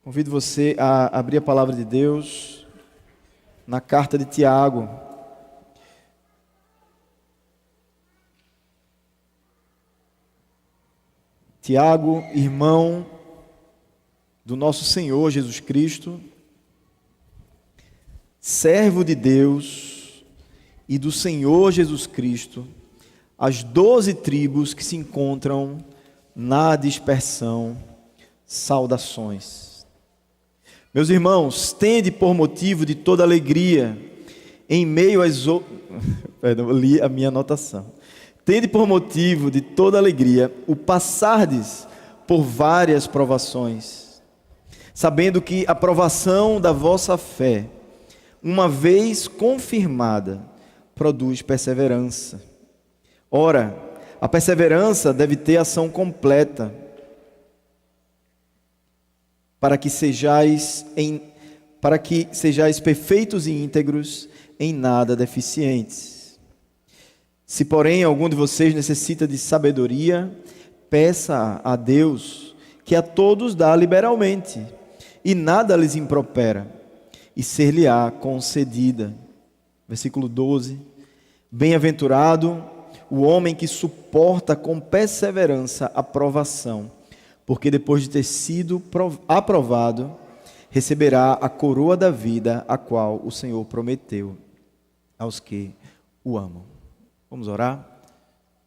Convido você a abrir a palavra de Deus na carta de Tiago. Tiago, irmão do nosso Senhor Jesus Cristo, servo de Deus e do Senhor Jesus Cristo, as 12 tribos que se encontram na dispersão, saudações. Meus irmãos, tende por motivo de toda alegria, em meio às... Perdão, eu li a minha anotação. Tende por motivo de toda alegria o passardes por várias provações, sabendo que a provação da vossa fé, uma vez confirmada, produz perseverança. Ora, a perseverança deve ter ação completa, para que sejais perfeitos e íntegros, em nada deficientes. Se, porém, algum de vocês necessita de sabedoria, peça a Deus, que a todos dá liberalmente, e nada lhes impropera, e ser-lhe-á concedida. Versículo 12. Bem-aventurado o homem que suporta com perseverança a provação, porque depois de ter sido aprovado, receberá a coroa da vida, a qual o Senhor prometeu aos que o amam. Vamos orar?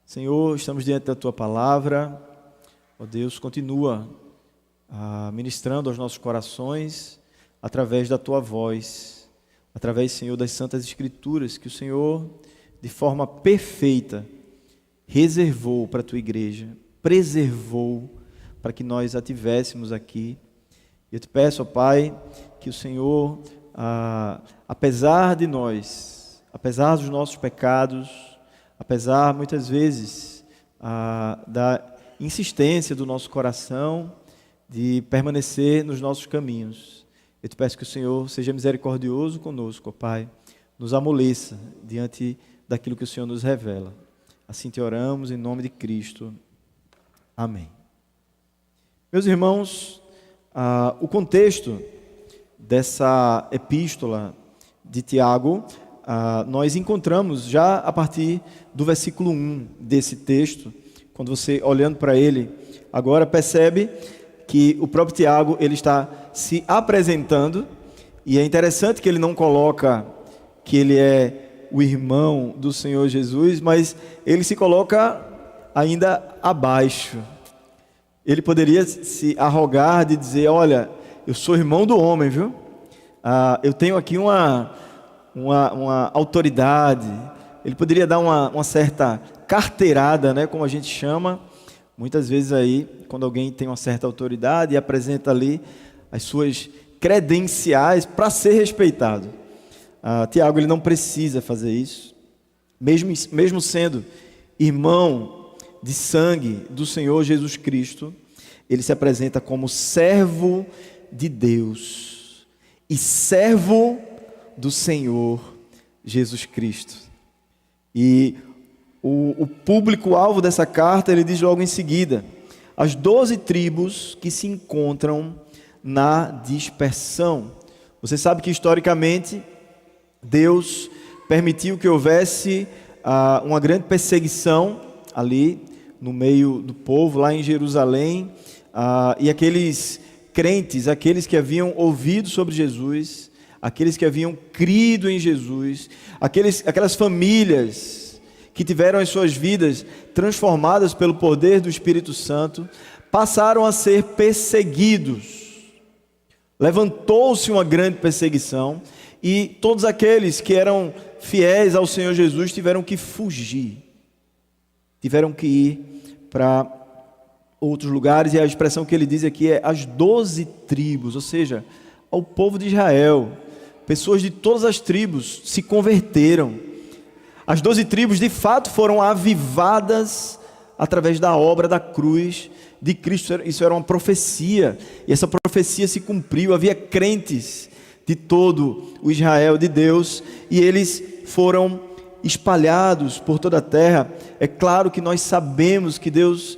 Senhor, estamos diante da Tua palavra. Ó Deus, continua ministrando aos nossos corações, através da Tua voz, através, Senhor, das Santas Escrituras, que o Senhor, de forma perfeita, reservou para a Tua igreja, preservou, para que nós a tivéssemos aqui. Eu te peço, ó Pai, que o Senhor, apesar de nós, apesar dos nossos pecados, apesar muitas vezes da insistência do nosso coração de permanecer nos nossos caminhos, eu te peço que o Senhor seja misericordioso conosco, ó Pai, nos amoleça diante daquilo que o Senhor nos revela. Assim te oramos em nome de Cristo. Amém. Meus irmãos, o contexto dessa epístola de Tiago, nós encontramos já a partir do versículo 1 desse texto. Quando você, olhando para ele, agora percebe que o próprio Tiago, ele está se apresentando, e é interessante que ele não coloca que ele é o irmão do Senhor Jesus, mas ele se coloca ainda abaixo. Ele poderia se arrogar de dizer, olha, eu sou irmão do homem, viu? Eu tenho aqui uma autoridade. Ele poderia dar uma certa carteirada, né, como a gente chama. Muitas vezes aí, quando alguém tem uma certa autoridade e apresenta ali as suas credenciais para ser respeitado. Tiago, ele não precisa fazer isso. Mesmo sendo irmão de sangue do Senhor Jesus Cristo, ele se apresenta como servo de Deus e servo do Senhor Jesus Cristo. E o público-alvo dessa carta, ele diz logo em seguida, as 12 tribos que se encontram na dispersão. Você sabe que historicamente Deus permitiu que houvesse uma grande perseguição ali no meio do povo, lá em Jerusalém, e aqueles crentes, aqueles que haviam ouvido sobre Jesus, aqueles que haviam crido em Jesus, aquelas famílias que tiveram as suas vidas transformadas pelo poder do Espírito Santo, passaram a ser perseguidos. Levantou-se uma grande perseguição, e todos aqueles que eram fiéis ao Senhor Jesus tiveram que fugir, tiveram que ir para outros lugares, e a expressão que ele diz aqui é as 12 tribos, ou seja, ao povo de Israel. Pessoas de todas as tribos se converteram. As 12 tribos de fato foram avivadas através da obra da cruz de Cristo. Isso era uma profecia, e essa profecia se cumpriu. Havia crentes de todo o Israel de Deus, e eles foram espalhados por toda a terra. É claro que nós sabemos que Deus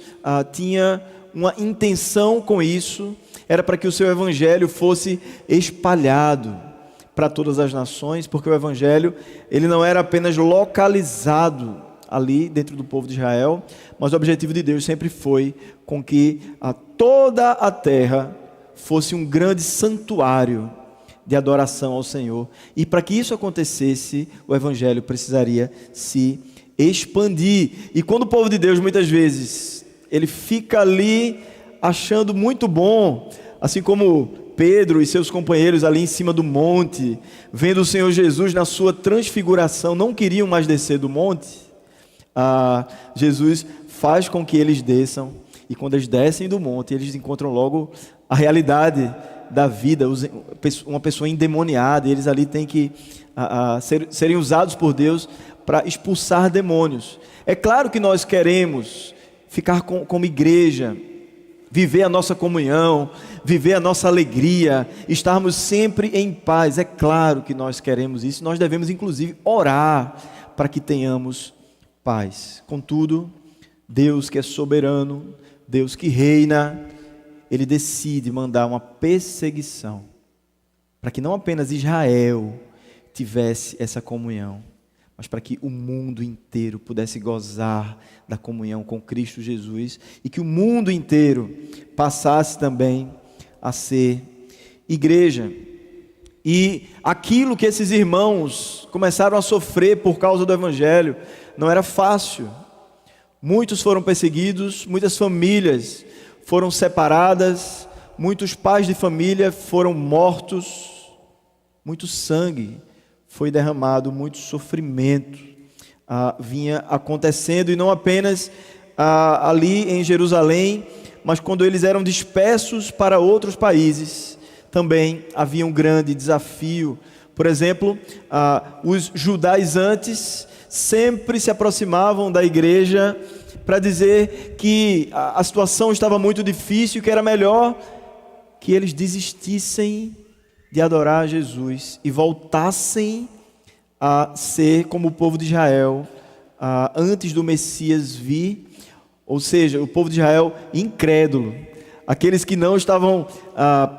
tinha uma intenção com isso, era para que o seu evangelho fosse espalhado para todas as nações, porque o evangelho, ele não era apenas localizado ali dentro do povo de Israel, mas o objetivo de Deus sempre foi com que toda a terra fosse um grande santuário de adoração ao Senhor. E para que isso acontecesse, o evangelho precisaria se expandir. E quando o povo de Deus, muitas vezes, ele fica ali achando muito bom, assim como Pedro e seus companheiros ali em cima do monte, vendo o Senhor Jesus na sua transfiguração, não queriam mais descer do monte. Jesus faz com que eles desçam, e quando eles descem do monte, eles encontram logo a realidade da vida, uma pessoa endemoniada, e eles ali têm que serem usados por Deus para expulsar demônios. É claro que nós queremos ficar como igreja, viver a nossa comunhão, viver a nossa alegria, estarmos sempre em paz. É claro que nós queremos isso, nós devemos inclusive orar para que tenhamos paz. Contudo, Deus que é soberano, Deus que reina, Ele decide mandar uma perseguição para que não apenas Israel tivesse essa comunhão, mas para que o mundo inteiro pudesse gozar da comunhão com Cristo Jesus e que o mundo inteiro passasse também a ser igreja. E aquilo que esses irmãos começaram a sofrer por causa do Evangelho não era fácil. Muitos foram perseguidos, muitas famílias foram separadas, muitos pais de família foram mortos, muito sangue foi derramado, muito sofrimento vinha acontecendo, e não apenas ali em Jerusalém, mas quando eles eram dispersos para outros países, também havia um grande desafio. Por exemplo, os judaizantes sempre se aproximavam da igreja para dizer que a situação estava muito difícil, que era melhor que eles desistissem de adorar Jesus e voltassem a ser como o povo de Israel antes do Messias vir, ou seja, o povo de Israel incrédulo, aqueles que não estavam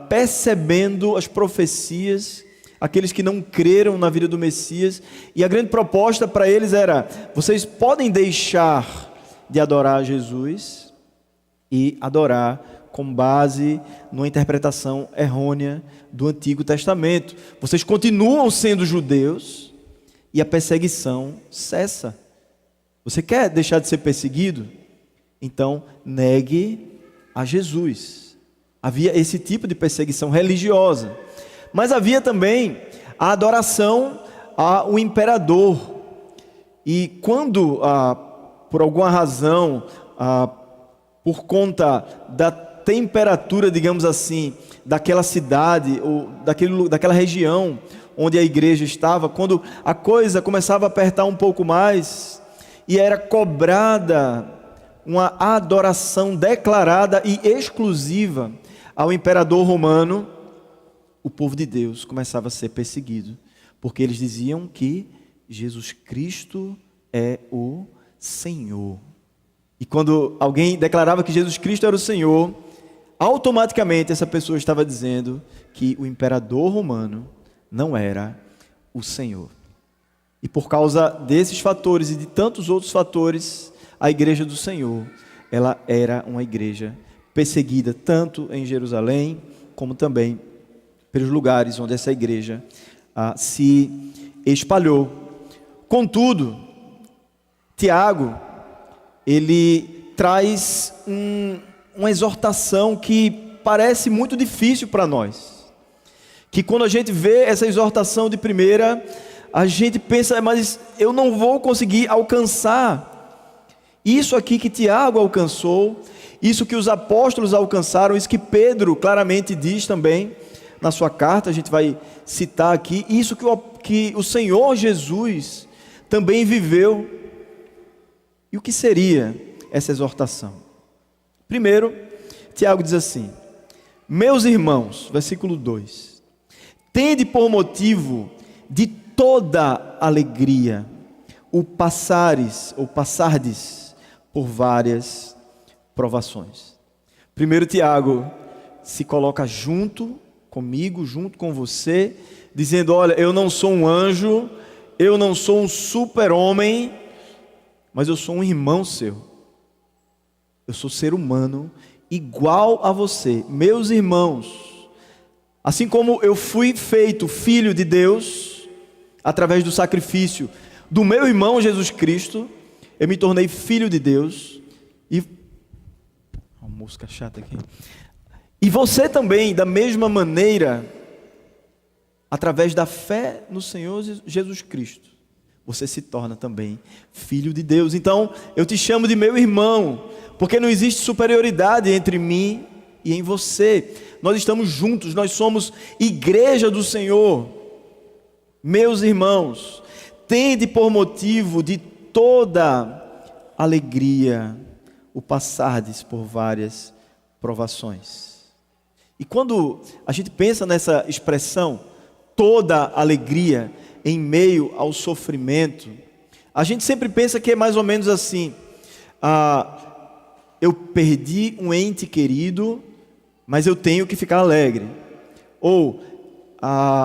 percebendo as profecias, aqueles que não creram na vida do Messias. E a grande proposta para eles era: vocês podem deixar de adorar Jesus e adorar com base numa interpretação errônea do Antigo Testamento. Vocês continuam sendo judeus e a perseguição cessa. Você quer deixar de ser perseguido? Então negue a Jesus. Havia esse tipo de perseguição religiosa, mas havia também a adoração ao imperador. E quando, por alguma razão, por conta da temperatura, digamos assim, daquela cidade ou daquela região onde a igreja estava, quando a coisa começava a apertar um pouco mais e era cobrada uma adoração declarada e exclusiva ao imperador romano, o povo de Deus começava a ser perseguido, porque eles diziam que Jesus Cristo é o Senhor. E quando alguém declarava que Jesus Cristo era o Senhor, automaticamente essa pessoa estava dizendo que o imperador romano não era o Senhor. E por causa desses fatores e de tantos outros fatores, a igreja do Senhor, ela era uma igreja perseguida tanto em Jerusalém, como também pelos lugares onde essa igreja se espalhou. Contudo, Tiago, ele traz uma exortação que parece muito difícil para nós, que quando a gente vê essa exortação de primeira, a gente pensa: mas eu não vou conseguir alcançar isso aqui que Tiago alcançou, isso que os apóstolos alcançaram, isso que Pedro claramente diz também na sua carta, a gente vai citar aqui, isso que o Senhor Jesus também viveu. E o que seria essa exortação? Primeiro, Tiago diz assim: meus irmãos, versículo 2, tende por motivo de toda alegria o passardes por várias provações. Primeiro, Tiago se coloca junto comigo, junto com você, dizendo: olha, eu não sou um anjo, eu não sou um super-homem, mas eu sou um irmão seu. Eu sou ser humano igual a você, meus irmãos. Assim como eu fui feito filho de Deus, através do sacrifício do meu irmão Jesus Cristo, eu me tornei filho de Deus. E uma mosca chata aqui. E você também, da mesma maneira, através da fé no Senhor Jesus Cristo, você se torna também filho de Deus. Então, eu te chamo de meu irmão, porque não existe superioridade entre mim e em você. Nós estamos juntos, nós somos igreja do Senhor. Meus irmãos, tende por motivo de toda alegria o passardes por várias provações. E quando a gente pensa nessa expressão, toda alegria em meio ao sofrimento, a gente sempre pensa que é mais ou menos assim: eu perdi um ente querido, mas eu tenho que ficar alegre. Ou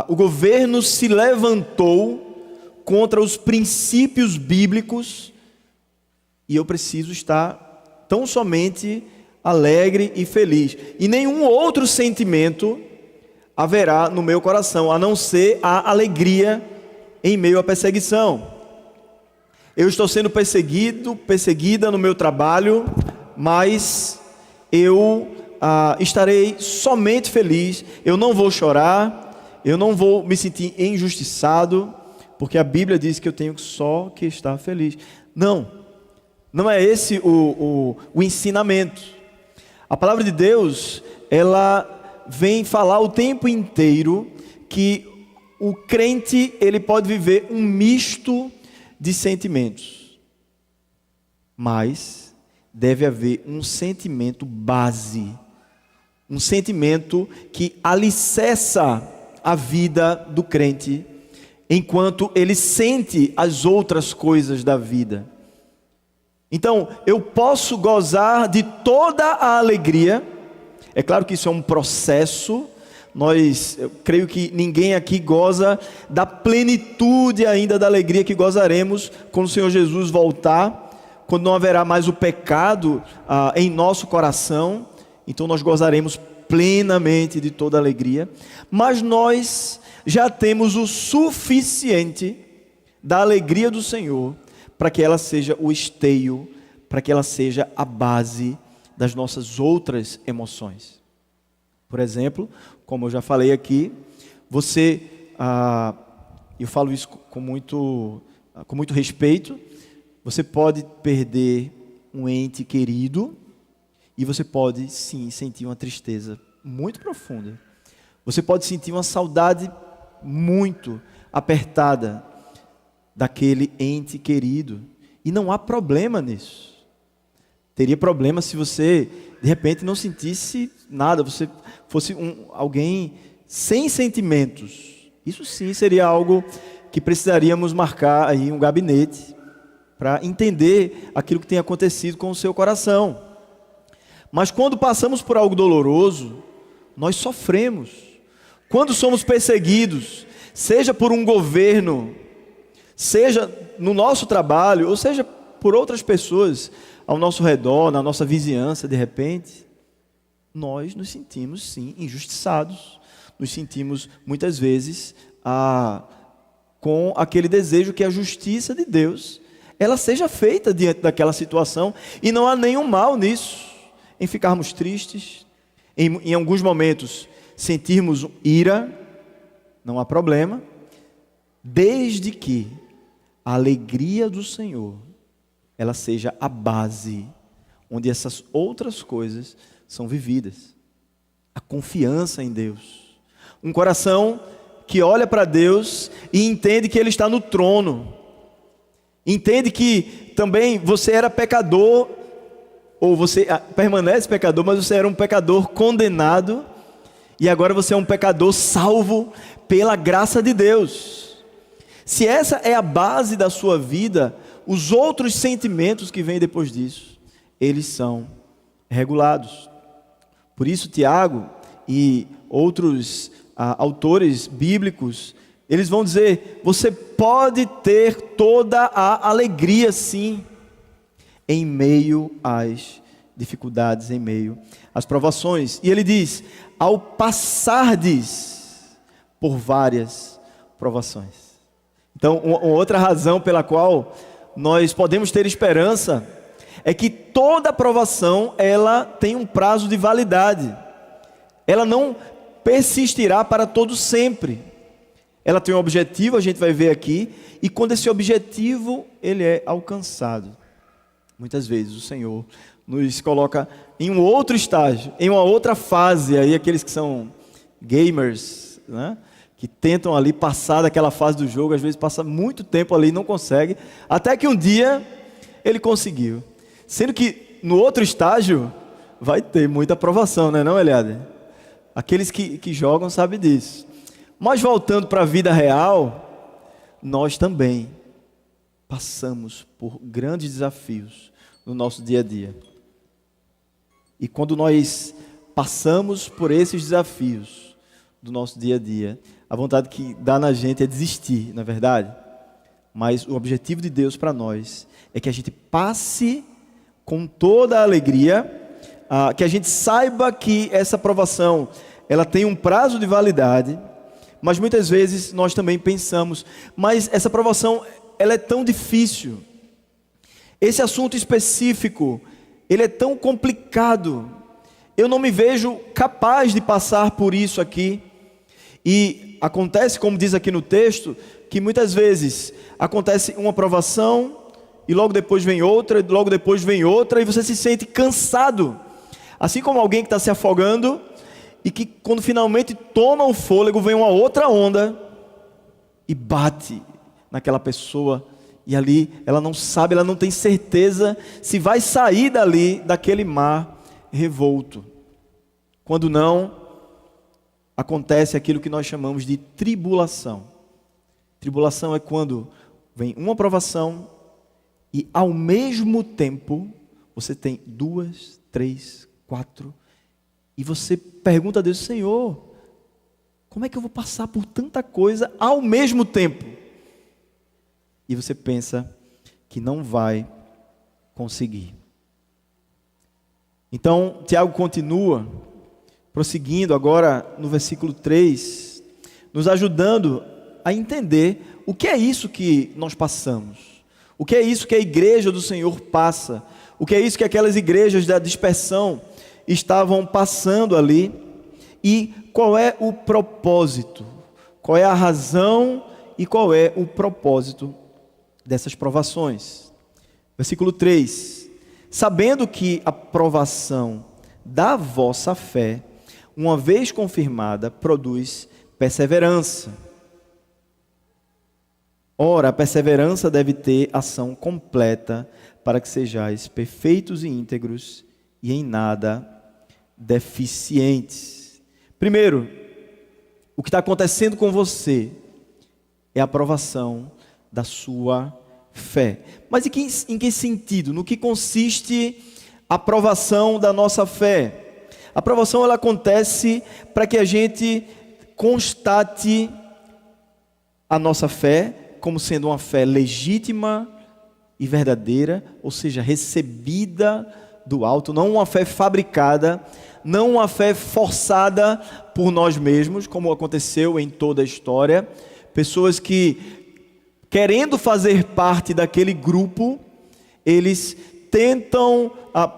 o governo se levantou contra os princípios bíblicos e eu preciso estar tão somente alegre e feliz. E nenhum outro sentimento haverá no meu coração, a não ser a alegria em meio à perseguição. Eu estou sendo perseguida no meu trabalho, mas eu estarei somente feliz. Eu não vou chorar, eu não vou me sentir injustiçado, porque a Bíblia diz que eu tenho só que estar feliz. Não é esse o ensinamento. A palavra de Deus, ela vem falar o tempo inteiro que o crente, ele pode viver um misto de sentimentos, mas deve haver um sentimento base, um sentimento que alicerça a vida do crente, enquanto ele sente as outras coisas da vida. Então, eu posso gozar de toda a alegria. É claro que isso é um processo. Eu creio que ninguém aqui goza da plenitude ainda da alegria que gozaremos quando o Senhor Jesus voltar, quando não haverá mais o pecado em nosso coração. Então nós gozaremos plenamente de toda a alegria. Mas nós já temos o suficiente da alegria do Senhor para que ela seja o esteio, para que ela seja a base das nossas outras emoções. Por exemplo, como eu já falei aqui, eu falo isso com muito respeito, você pode perder um ente querido e você pode sim sentir uma tristeza muito profunda. Você pode sentir uma saudade muito apertada daquele ente querido, e não há problema nisso. Teria problema se você de repente não sentisse nada, você fosse alguém sem sentimentos. Isso sim seria algo que precisaríamos marcar aí um gabinete para entender aquilo que tem acontecido com o seu coração. Mas quando passamos por algo doloroso, nós sofremos. Quando somos perseguidos, seja por um governo, seja no nosso trabalho, ou seja por outras pessoas ao nosso redor, na nossa vizinhança, de repente, nós nos sentimos sim injustiçados, nos sentimos muitas vezes com aquele desejo que a justiça de Deus ela seja feita diante daquela situação, e não há nenhum mal nisso, em ficarmos tristes, em alguns momentos sentirmos ira, não há problema, desde que a alegria do Senhor ela seja a base onde essas outras coisas são vividas. A confiança em Deus. Um coração que olha para Deus e entende que Ele está no trono. Entende que também você era pecador, ou você permanece pecador, mas você era um pecador condenado, e agora você é um pecador salvo pela graça de Deus. Se essa é a base da sua vida, os outros sentimentos que vêm depois disso, eles são regulados. Por isso Tiago, e outros autores bíblicos, eles vão dizer: você pode ter toda a alegria, sim, em meio às dificuldades, em meio às provações. E ele diz: ao passardes por várias provações. Então, uma outra razão pela qual nós podemos ter esperança é que toda provação, ela tem um prazo de validade. Ela não persistirá para todo sempre. Ela tem um objetivo, a gente vai ver aqui, e quando esse objetivo ele é alcançado, muitas vezes o Senhor nos coloca em um outro estágio, em uma outra fase. Aí aqueles que são gamers, né, que tentam ali passar daquela fase do jogo, às vezes passa muito tempo ali e não consegue, até que um dia ele conseguiu. Sendo que no outro estágio vai ter muita provação, não, Eliade? Aqueles que jogam sabem disso. Mas voltando para a vida real, nós também passamos por grandes desafios no nosso dia a dia. E quando nós passamos por esses desafios do nosso dia a dia, a vontade que dá na gente é desistir, não é verdade? Mas o objetivo de Deus para nós é que a gente passe com toda a alegria, que a gente saiba que essa provação ela tem um prazo de validade, mas muitas vezes nós também pensamos: mas essa provação ela é tão difícil, esse assunto específico ele é tão complicado, eu não me vejo capaz de passar por isso aqui. E acontece, como diz aqui no texto, que muitas vezes acontece uma provação e logo depois vem outra, e logo depois vem outra, e você se sente cansado, assim como alguém que está se afogando e que quando finalmente toma um fôlego, vem uma outra onda e bate naquela pessoa, e ali ela não sabe, ela não tem certeza se vai sair dali, daquele mar revolto. Quando não, acontece aquilo que nós chamamos de tribulação. Tribulação é quando vem uma provação e ao mesmo tempo você tem 2, 3, 4, e você pergunta a Deus: Senhor, como é que eu vou passar por tanta coisa ao mesmo tempo? E você pensa que não vai conseguir. Então, Tiago continua, prosseguindo agora no versículo 3, nos ajudando a entender o que é isso que nós passamos, o que é isso que a igreja do Senhor passa, o que é isso que aquelas igrejas da dispersão estavam passando ali, e qual é o propósito, qual é a razão e qual é o propósito dessas provações. Versículo 3: sabendo que a provação da vossa fé, uma vez confirmada, produz perseverança. Ora, a perseverança deve ter ação completa, para que sejais perfeitos e íntegros e em nada deficientes. Primeiro, o que está acontecendo com você é a provação da sua fé. Mas em que sentido? No que consiste a provação da nossa fé? A provação ela acontece para que a gente constate a nossa fé como sendo uma fé legítima e verdadeira, ou seja, recebida do alto, não uma fé fabricada, não uma fé forçada por nós mesmos, como aconteceu em toda a história. Pessoas que, querendo fazer parte daquele grupo, eles tentam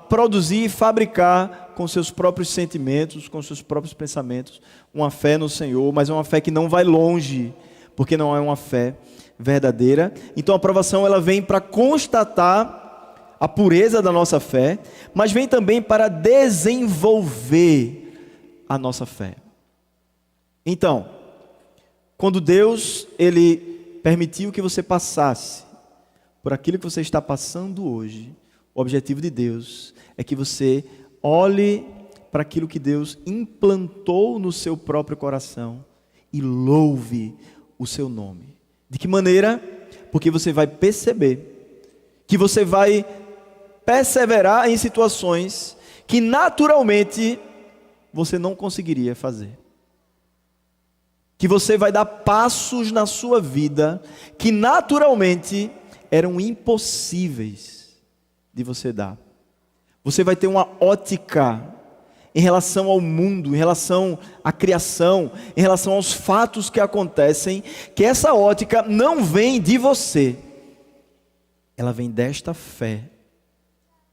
produzir e fabricar com seus próprios sentimentos, com seus próprios pensamentos, uma fé no Senhor, mas é uma fé que não vai longe, porque não é uma fé verdadeira. Então a provação ela vem para constatar a pureza da nossa fé, mas vem também para desenvolver a nossa fé. Então, quando Deus ele permitiu que você passasse por aquilo que você está passando hoje, o objetivo de Deus é que você olhe para aquilo que Deus implantou no seu próprio coração e louve o seu nome. De que maneira? Porque você vai perceber que você vai perseverar em situações que naturalmente você não conseguiria fazer. Que você vai dar passos na sua vida que naturalmente eram impossíveis de você dar. Você vai ter uma ótica em relação ao mundo, em relação à criação, em relação aos fatos que acontecem, que essa ótica não vem de você, ela vem desta fé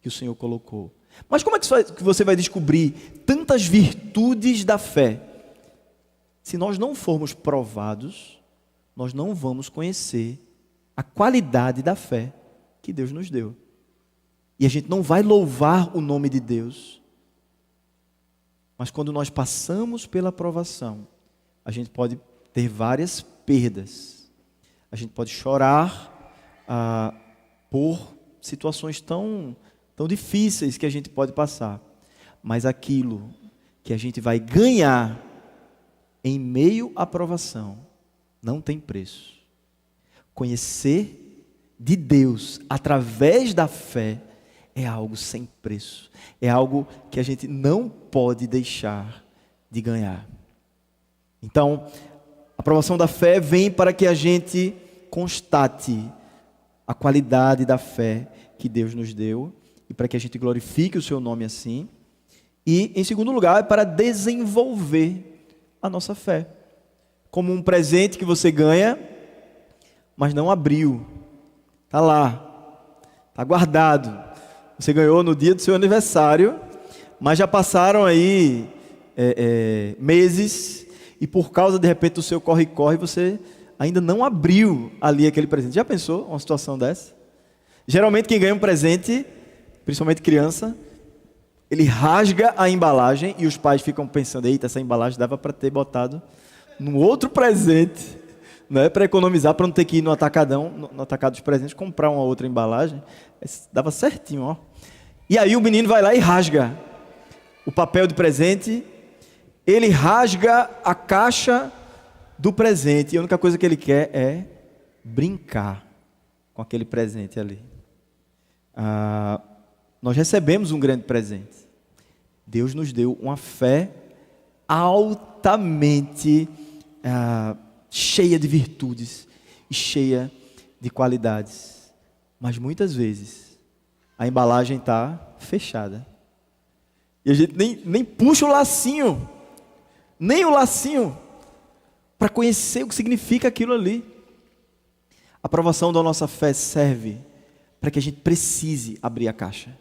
que o Senhor colocou. Mas como é que você vai descobrir tantas virtudes da fé? Se nós não formos provados, nós não vamos conhecer a qualidade da fé que Deus nos deu. E a gente não vai louvar o nome de Deus. Mas quando nós passamos pela provação, a gente pode ter várias perdas. A gente pode chorar por situações tão difíceis que a gente pode passar. Mas aquilo que a gente vai ganhar em meio à provação não tem preço. Conhecer de Deus através da fé é algo sem preço. É algo que a gente não pode deixar de ganhar. Então, a aprovação da fé vem para que a gente constate a qualidade da fé que Deus nos deu e para que a gente glorifique o seu nome assim. E, em segundo lugar, é para desenvolver a nossa fé. Como um presente que você ganha, mas não abriu. Está lá, está guardado. Você ganhou no dia do seu aniversário, mas já passaram aí meses e por causa, de repente, do seu corre-corre, você ainda não abriu ali aquele presente. Já pensou uma situação dessa? Geralmente quem ganha um presente, principalmente criança, ele rasga a embalagem e os pais ficam pensando, eita, essa embalagem dava para ter botado num outro presente, né, para economizar, para não ter que ir no atacadão, no atacado dos presentes, comprar uma outra embalagem. Dava certinho, ó. E aí o menino vai lá e rasga o papel de presente, ele rasga a caixa do presente, e a única coisa que ele quer é brincar com aquele presente ali. Nós recebemos um grande presente. Deus nos deu uma fé altamente cheia de virtudes e cheia de qualidades. Mas muitas vezes a embalagem está fechada. E a gente nem puxa o lacinho, nem o lacinho, para conhecer o que significa aquilo ali. A aprovação da nossa fé serve para que a gente precise abrir a caixa.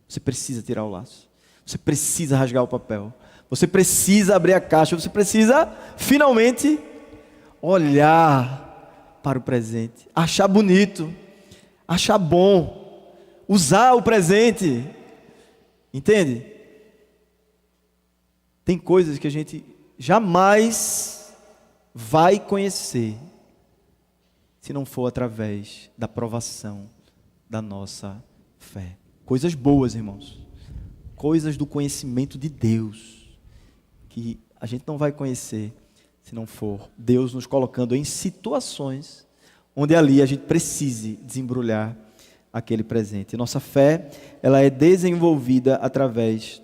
Você precisa tirar o laço. Você precisa rasgar o papel. Você precisa abrir a caixa. Você precisa, finalmente, olhar para o presente. Achar bonito. Achar bom. Usar o presente. Entende? Tem coisas que a gente jamais vai conhecer se não for através da provação da nossa fé. Coisas boas, irmãos. Coisas do conhecimento de Deus que a gente não vai conhecer se não for Deus nos colocando em situações onde ali a gente precise desembrulhar aquele presente. Nossa fé, ela é desenvolvida através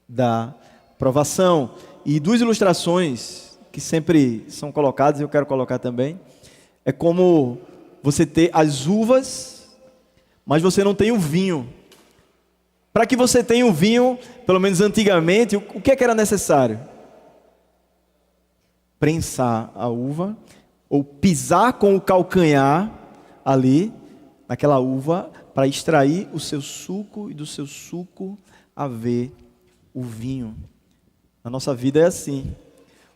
da provação. E duas ilustrações que sempre são colocadas, eu quero colocar também, é como você ter as uvas, mas você não tem o vinho. Para que você tenha o vinho, pelo menos antigamente, o que é que era necessário? Prensar a uva, ou pisar com o calcanhar ali, naquela uva, para extrair o seu suco e do seu suco haver o vinho. Na nossa vida é assim.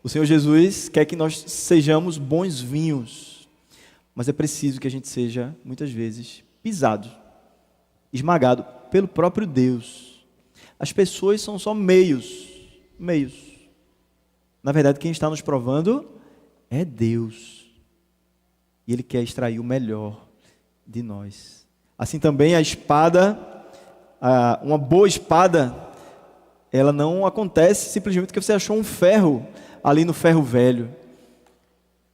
O Senhor Jesus quer que nós sejamos bons vinhos, mas é preciso que a gente seja, muitas vezes, pisado, esmagado pelo próprio Deus. As pessoas são só meios. Na verdade, quem está nos provando é Deus. E Ele quer extrair o melhor de nós. Assim também a espada, uma boa espada, ela não acontece simplesmente porque você achou um ferro ali no ferro velho.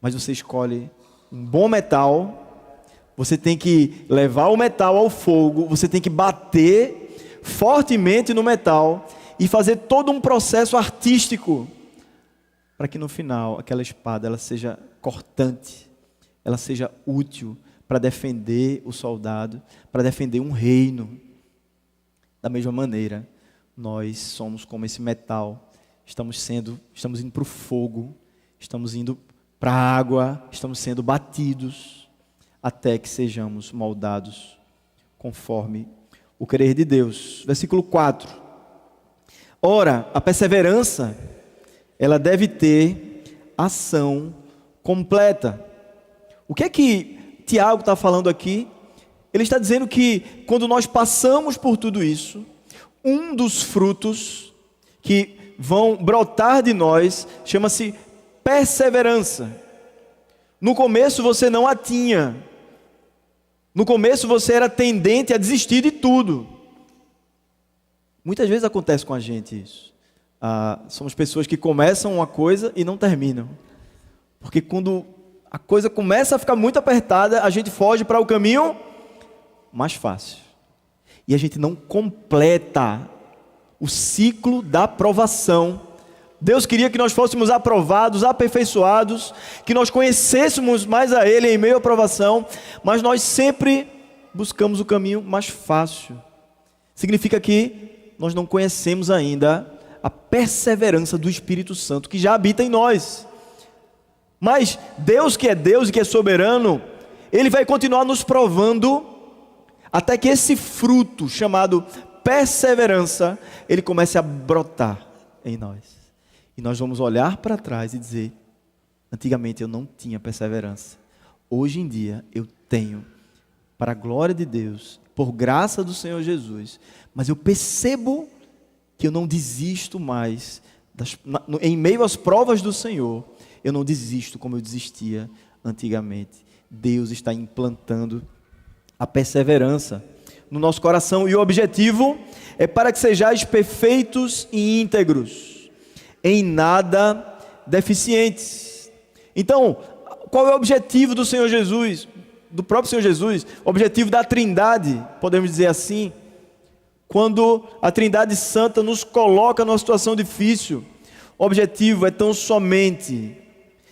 Mas você escolhe um bom metal, você tem que levar o metal ao fogo, você tem que bater fortemente no metal, e fazer todo um processo artístico para que no final aquela espada ela seja cortante, ela seja útil para defender o soldado, para defender um reino. Da mesma maneira, nós somos como esse metal, estamos indo para o fogo, estamos indo para a água, estamos sendo batidos, até que sejamos moldados conforme o querer de Deus. Versículo 4. Ora, a perseverança, ela deve ter ação completa. O que é que Tiago está falando aqui? Ele está dizendo que quando nós passamos por tudo isso, um dos frutos que vão brotar de nós chama-se perseverança. No começo você não a tinha. No começo você era tendente a desistir de tudo. Muitas vezes acontece com a gente isso. Somos pessoas que começam uma coisa e não terminam. Porque quando a coisa começa a ficar muito apertada, a gente foge para o caminho mais fácil. E a gente não completa o ciclo da aprovação. Deus queria que nós fôssemos aprovados, aperfeiçoados, que nós conhecêssemos mais a Ele em meio à aprovação, mas nós sempre buscamos o caminho mais fácil. Significa que nós não conhecemos ainda a perseverança do Espírito Santo que já habita em nós. Mas Deus que é Deus e que é soberano, Ele vai continuar nos provando até que esse fruto chamado perseverança, ele comece a brotar em nós. E nós vamos olhar para trás e dizer: antigamente eu não tinha perseverança, hoje em dia eu tenho, para a glória de Deus, por graça do Senhor Jesus. Mas eu percebo que eu não desisto mais, em meio às provas do Senhor, eu não desisto como eu desistia antigamente. Deus está implantando a perseverança no nosso coração, e o objetivo é para que sejais perfeitos e íntegros, em nada deficientes. Então, qual é o objetivo do Senhor Jesus, do próprio Senhor Jesus, o objetivo da Trindade, podemos dizer assim, quando a Trindade Santa nos coloca numa situação difícil? O objetivo é tão somente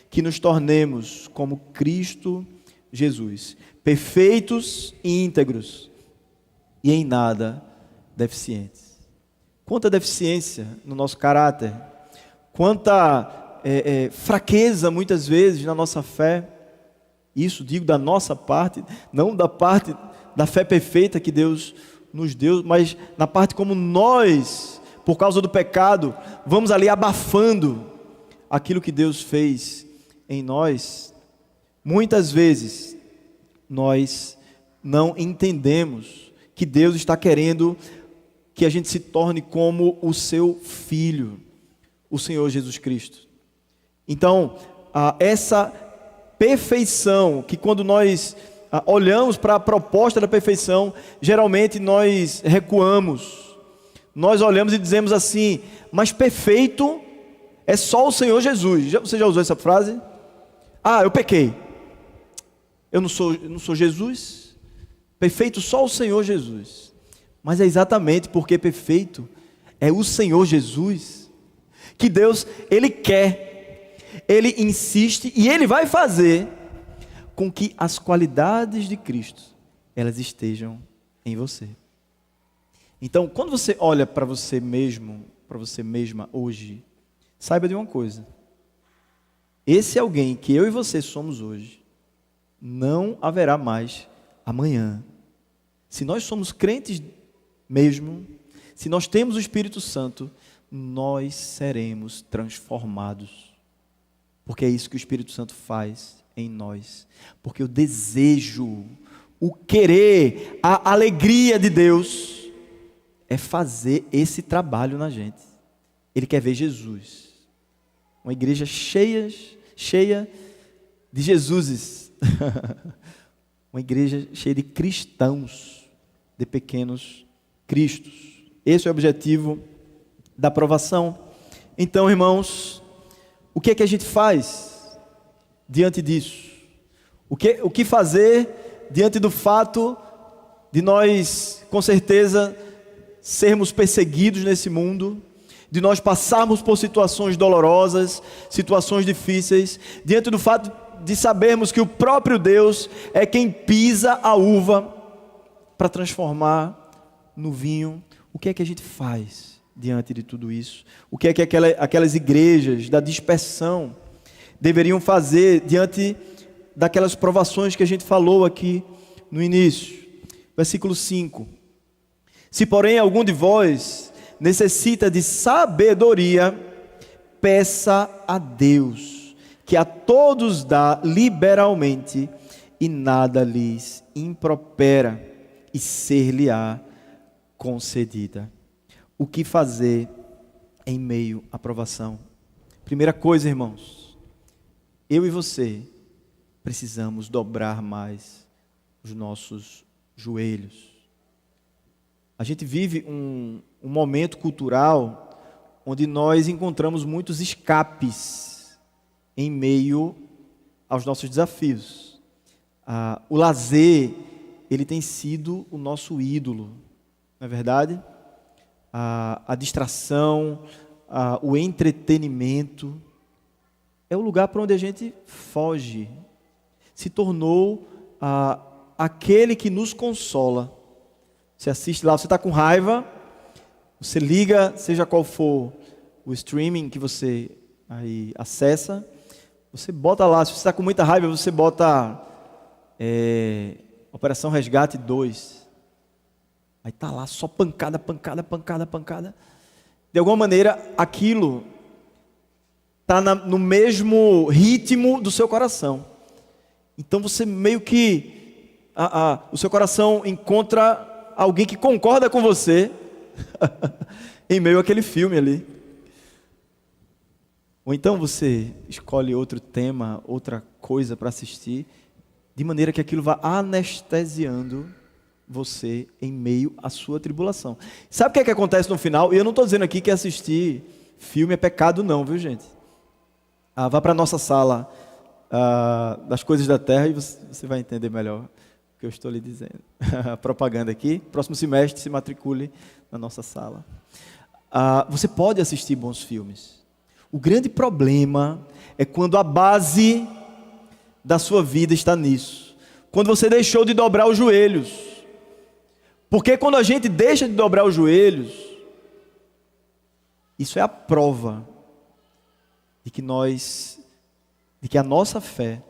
que nos tornemos como Cristo Jesus, perfeitos e íntegros, e em nada deficientes. Quanta deficiência no nosso caráter, quanta fraqueza muitas vezes na nossa fé. Isso digo da nossa parte, não da parte da fé perfeita que Deus nos deu, mas na parte como nós, por causa do pecado, vamos ali abafando aquilo que Deus fez em nós. Muitas vezes nós não entendemos que Deus está querendo que a gente se torne como o seu Filho, o Senhor Jesus Cristo. Então, essa perfeição, que quando nós olhamos para a proposta da perfeição, geralmente nós recuamos. Nós olhamos e dizemos assim: mas perfeito é só o Senhor Jesus. Você já usou essa frase? Eu pequei. Eu não sou Jesus. Perfeito só o Senhor Jesus. Mas é exatamente porque perfeito é o Senhor Jesus que Deus, Ele quer, Ele insiste e Ele vai fazer com que as qualidades de Cristo, elas estejam em você. Então, quando você olha para você mesmo, para você mesma hoje, saiba de uma coisa: esse alguém que eu e você somos hoje, não haverá mais amanhã. Se nós somos crentes mesmo, se nós temos o Espírito Santo, nós seremos transformados. Porque é isso que o Espírito Santo faz em nós. Porque o desejo, o querer, a alegria de Deus é fazer esse trabalho na gente. Ele quer ver Jesus. Uma igreja cheia de Jesuses. Uma igreja cheia de cristãos, de pequenos cristos. Esse é o objetivo da aprovação. Então, irmãos, o que é que a gente faz diante disso? O que fazer diante do fato de nós, com certeza, sermos perseguidos nesse mundo, de nós passarmos por situações dolorosas, situações difíceis, diante do fato de sabermos que o próprio Deus é quem pisa a uva para transformar no vinho. O que é que a gente faz diante de tudo isso? O que é que aquelas igrejas da dispersão deveriam fazer diante daquelas provações que a gente falou aqui no início? Versículo 5. Se porém algum de vós necessita de sabedoria, peça a Deus, que a todos dá liberalmente e nada lhes impropera, e ser-lhe-á concedida. O que fazer em meio à provação? Primeira coisa, irmãos, eu e você precisamos dobrar mais os nossos joelhos. A gente vive um momento cultural onde nós encontramos muitos escapes em meio aos nossos desafios. O lazer, ele tem sido o nosso ídolo, não é verdade? A distração, o entretenimento, é o lugar para onde a gente foge. Se tornou aquele que nos consola. Você assiste lá, você está com raiva, você liga, seja qual for o streaming que você aí acessa, você bota lá, se você está com muita raiva, você bota Operação Resgate 2. Aí está lá, só pancada, pancada, pancada, pancada. De alguma maneira, aquilo está no mesmo ritmo do seu coração. Então você meio que, o seu coração encontra alguém que concorda com você em meio àquele filme ali. Ou então você escolhe outro tema, outra coisa para assistir, de maneira que aquilo vá anestesiando você em meio à sua tribulação. Sabe o que acontece no final? E eu não estou dizendo aqui que assistir filme é pecado não, viu gente? Vá para a nossa sala das coisas da terra e você vai entender melhor que eu estou lhe dizendo. Propaganda aqui. Próximo semestre se matricule na nossa sala. Você pode assistir bons filmes. O grande problema é quando a base da sua vida está nisso. Quando você deixou de dobrar os joelhos. Porque quando a gente deixa de dobrar os joelhos, isso é a prova de que a nossa fé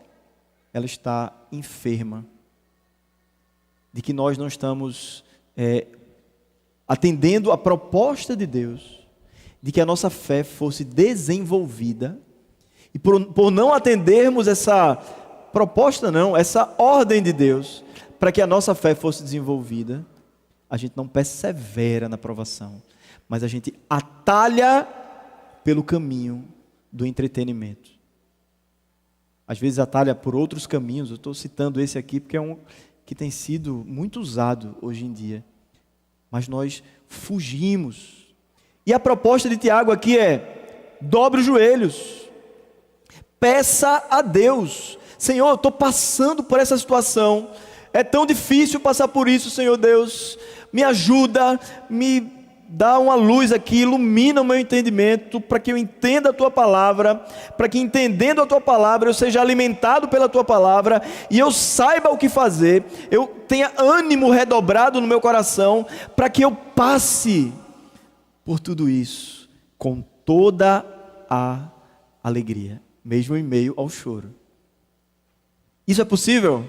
ela está enferma. De que nós não estamos atendendo a proposta de Deus, de que a nossa fé fosse desenvolvida, e por não atendermos essa proposta não, essa ordem de Deus, para que a nossa fé fosse desenvolvida, a gente não persevera na provação, mas a gente atalha pelo caminho do entretenimento. Às vezes atalha por outros caminhos, eu estou citando esse aqui porque é um que tem sido muito usado hoje em dia. Mas nós fugimos. E a proposta de Tiago aqui é: dobre os joelhos. Peça a Deus. Senhor, eu estou passando por essa situação. É tão difícil passar por isso, Senhor Deus. Me ajuda, me dá uma luz aqui, ilumina o meu entendimento, para que eu entenda a Tua Palavra, para que entendendo a Tua Palavra, eu seja alimentado pela Tua Palavra, e eu saiba o que fazer, eu tenha ânimo redobrado no meu coração, para que eu passe por tudo isso, com toda a alegria, mesmo em meio ao choro. Isso é possível?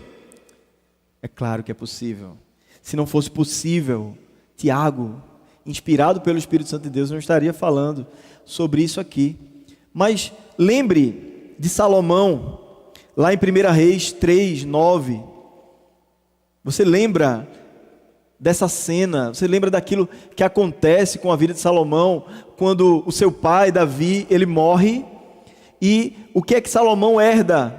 É claro que é possível. Se não fosse possível, Tiago, inspirado pelo Espírito Santo de Deus, não estaria falando sobre isso aqui. Mas lembre de Salomão, lá em 1 Reis 3, 9. Você lembra dessa cena? Você lembra daquilo que acontece com a vida de Salomão, quando o seu pai, Davi, ele morre? E o que é que Salomão herda?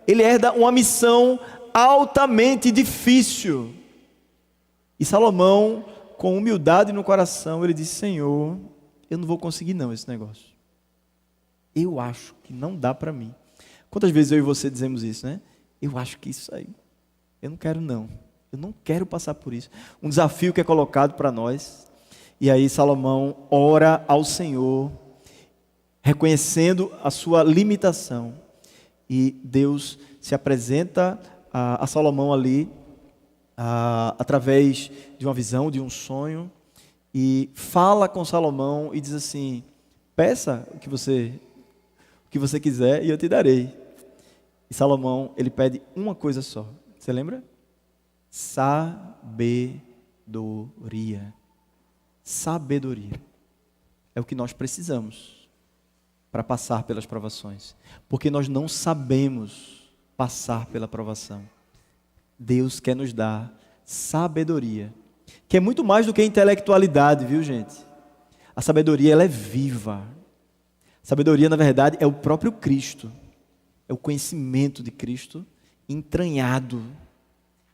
Ele herda uma missão altamente difícil. E Salomão, com humildade no coração, ele disse: Senhor, eu não vou conseguir não esse negócio. Eu acho que não dá para mim. Quantas vezes eu e você dizemos isso, né? Eu acho que isso aí, eu não quero não. Eu não quero passar por isso. Um desafio que é colocado para nós. E aí Salomão ora ao Senhor, reconhecendo a sua limitação. E Deus se apresenta a Salomão ali, através de uma visão, de um sonho, e fala com Salomão e diz assim: peça o que você quiser e eu te darei. E Salomão, ele pede uma coisa só. Você lembra? Sabedoria. Sabedoria. É o que nós precisamos para passar pelas provações. Porque nós não sabemos passar pela provação. Deus quer nos dar sabedoria, que é muito mais do que intelectualidade, viu, gente? A sabedoria, ela é viva. A sabedoria, na verdade, é o próprio Cristo. É o conhecimento de Cristo entranhado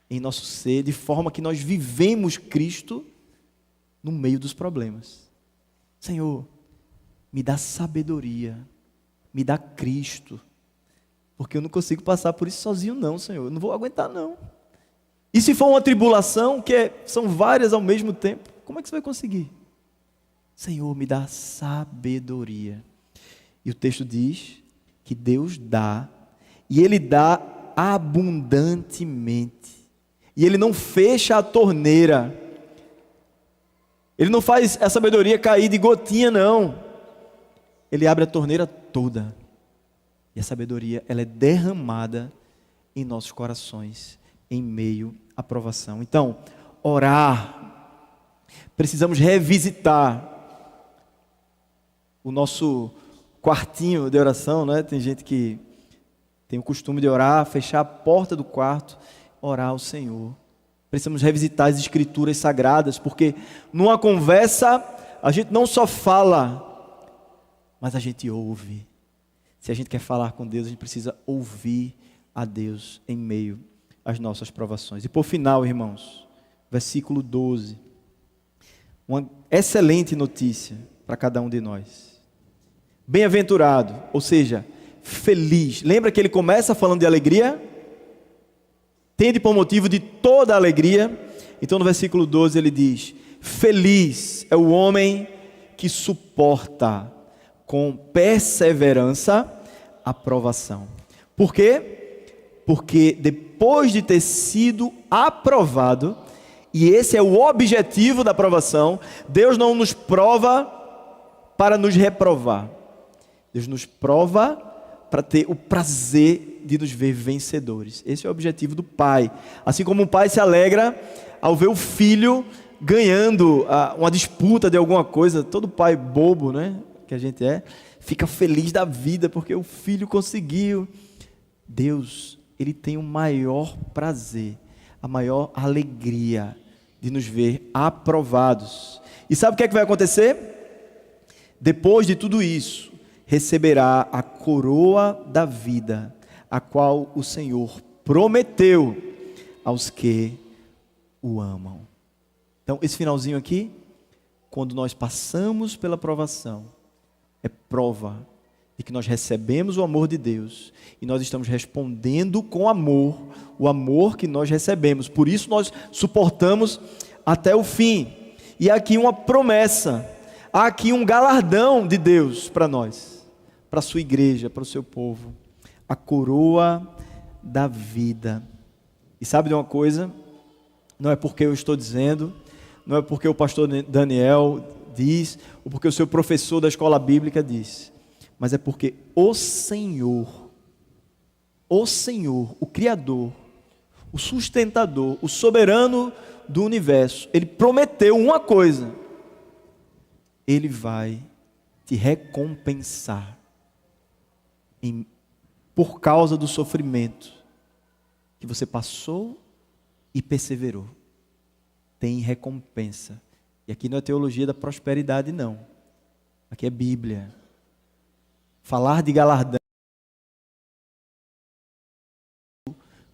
em nosso ser, de forma que nós vivemos Cristo no meio dos problemas. Senhor, me dá sabedoria, me dá Cristo, porque eu não consigo passar por isso sozinho não, Senhor, eu não vou aguentar não. E se for uma tribulação, são várias ao mesmo tempo, como é que você vai conseguir? Senhor, me dá sabedoria. E o texto diz que Deus dá, e Ele dá abundantemente, e Ele não fecha a torneira, Ele não faz a sabedoria cair de gotinha não, Ele abre a torneira toda, e a sabedoria, ela é derramada em nossos corações, em meio à provação. Então, orar, precisamos revisitar o nosso quartinho de oração, né? Tem gente que tem o costume de orar, fechar a porta do quarto, orar ao Senhor. Precisamos revisitar as escrituras sagradas, porque numa conversa a gente não só fala, mas a gente ouve. Se a gente quer falar com Deus, a gente precisa ouvir a Deus em meio às nossas provações. E por final, irmãos, versículo 12. Uma excelente notícia para cada um de nós. Bem-aventurado, ou seja, feliz. Lembra que ele começa falando de alegria? Tende por motivo de toda a alegria. Então no versículo 12 ele diz: feliz é o homem que suporta com perseverança a provação. Por quê? Porque depois de ter sido aprovado, e esse é o objetivo da aprovação, Deus não nos prova para nos reprovar. Deus nos prova para ter o prazer de nos ver vencedores. Esse é o objetivo do Pai. Assim como um pai se alegra ao ver o filho ganhando uma disputa de alguma coisa, todo pai bobo, né, que a gente fica feliz da vida porque o filho conseguiu. Deus, Ele tem o maior prazer, a maior alegria de nos ver aprovados. E sabe o que é que vai acontecer? Depois de tudo isso, receberá a coroa da vida, a qual o Senhor prometeu aos que o amam. Então, esse finalzinho aqui, quando nós passamos pela provação, é prova de que nós recebemos o amor de Deus e nós estamos respondendo com amor, o amor que nós recebemos. Por isso nós suportamos até o fim. E há aqui uma promessa, há aqui um galardão de Deus para nós, para a sua igreja, para o seu povo, a coroa da vida. E sabe de uma coisa? Não é porque eu estou dizendo, não é porque o pastor Daniel diz, ou porque o seu professor da escola bíblica diz, mas é porque o Senhor, o Criador, o sustentador, o soberano do universo, Ele prometeu uma coisa: Ele vai te recompensar por causa do sofrimento que você passou e perseverou. Tem recompensa. E aqui não é teologia da prosperidade, não. Aqui é Bíblia. Falar de galardão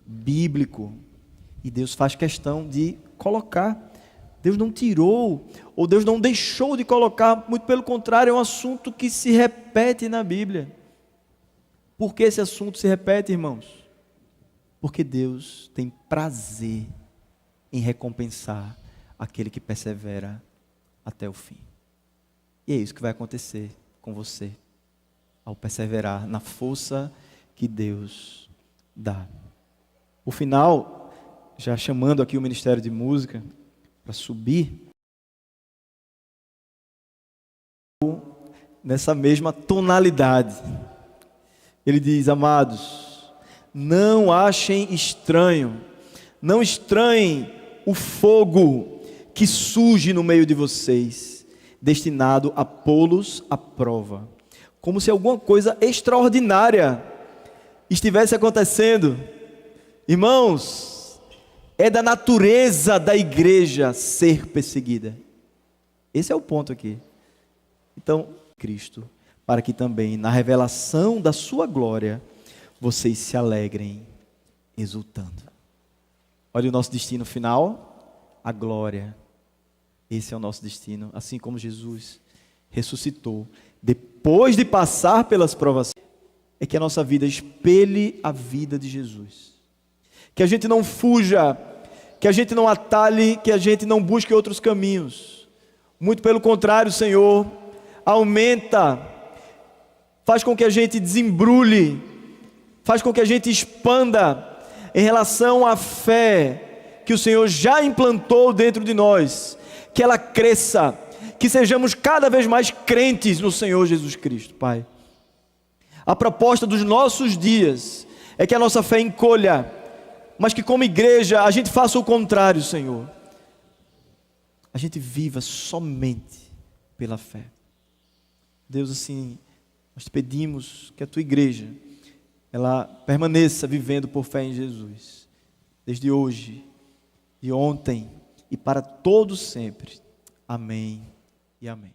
bíblico. E Deus faz questão de colocar. Deus não tirou, ou Deus não deixou de colocar, muito pelo contrário, é um assunto que se repete na Bíblia. Por que esse assunto se repete, irmãos? Porque Deus tem prazer em recompensar aquele que persevera até o fim. E é isso que vai acontecer com você, ao perseverar na força que Deus dá. Por final, já chamando aqui o Ministério de Música para subir, nessa mesma tonalidade. Ele diz: amados, não achem estranho, não estranhem o fogo que surge no meio de vocês, destinado a pô-los à prova, como se alguma coisa extraordinária estivesse acontecendo. Irmãos, é da natureza da igreja ser perseguida. Esse é o ponto aqui. Então, Cristo, para que também na revelação da sua glória vocês se alegrem exultando. Olha o nosso destino final, a glória. Esse é o nosso destino, assim como Jesus ressuscitou depois de passar pelas provas, é que a nossa vida espelhe a vida de Jesus. Que a gente não fuja, que a gente não atalhe, que a gente não busque outros caminhos. Muito pelo contrário, Senhor, aumenta, faz com que a gente desembrulhe, faz com que a gente expanda em relação à fé que o Senhor já implantou dentro de nós, que ela cresça, que sejamos cada vez mais crentes no Senhor Jesus Cristo, Pai. A proposta dos nossos dias é que a nossa fé encolha, mas que como igreja a gente faça o contrário, Senhor. A gente viva somente pela fé. Deus, assim, nós te pedimos que a tua igreja, ela permaneça vivendo por fé em Jesus, desde hoje, de ontem e para todos sempre. Amém e amém.